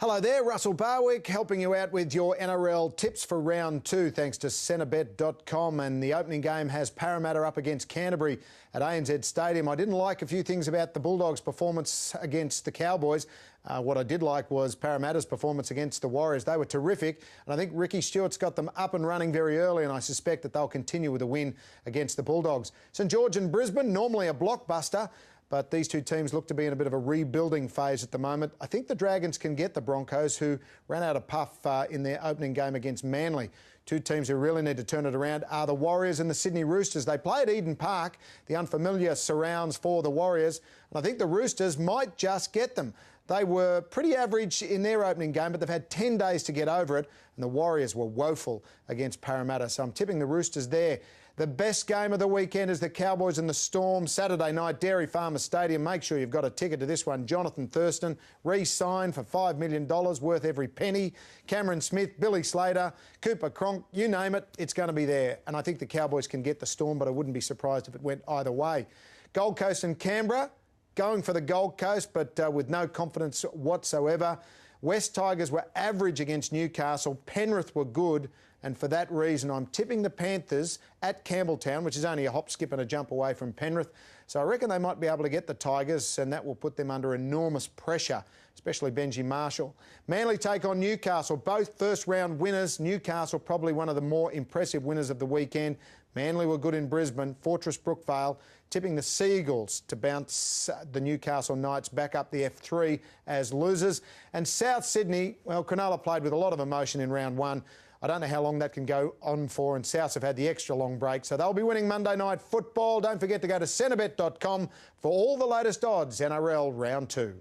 Hello there, Russell Barwick helping you out with your NRL tips for round two thanks to Centrebet.com, and the opening game has Parramatta up against Canterbury at ANZ Stadium. I didn't like a few things about the Bulldogs' performance against the Cowboys. What I did like was Parramatta's performance against the Warriors. They were terrific, and I think Ricky Stewart's got them up and running very early, and I suspect that they'll continue with a win against the Bulldogs. St George and Brisbane, normally a blockbuster, but these two teams look to be in a bit of a rebuilding phase at the moment. I think the Dragons can get the Broncos, who ran out of puff in their opening game against Manly. Two teams who really need to turn it around are the Warriors and the Sydney Roosters. They play at Eden Park. The unfamiliar surrounds for the Warriors, and I think the Roosters might just get them. They were pretty average in their opening game, but they've had 10 days to get over it, and the Warriors were woeful against Parramatta, so I'm tipping the Roosters there. The best game of the weekend is the Cowboys and the Storm, Saturday night, Dairy Farmers Stadium. Make sure you've got a ticket to this one. Jonathan Thurston, re-signed for $5 million, worth every penny. Cameron Smith, Billy Slater, Cooper Cronk, you name it, it's going to be there. And I think the Cowboys can get the Storm, but I wouldn't be surprised if it went either way. Gold Coast and Canberra, going for the Gold Coast, but with no confidence whatsoever. West Tigers were average against Newcastle. Penrith were good, and for that reason, I'm tipping the Panthers at Campbelltown, which is only a hop, skip and a jump away from Penrith. So I reckon they might be able to get the Tigers, and that will put them under enormous pressure, especially Benji Marshall. Manly take on Newcastle, both first-round winners. Newcastle probably one of the more impressive winners of the weekend. Manly were good in Brisbane, Fortress Brookvale, tipping the Seagulls to bounce the Newcastle Knights back up the F3 as losers. And South Sydney, well, Cronulla played with a lot of emotion in round one. I don't know how long that can go on for, and Souths have had the extra long break, so they'll be winning Monday Night Football. Don't forget to go to Centrebet.com for all the latest odds, NRL Round 2.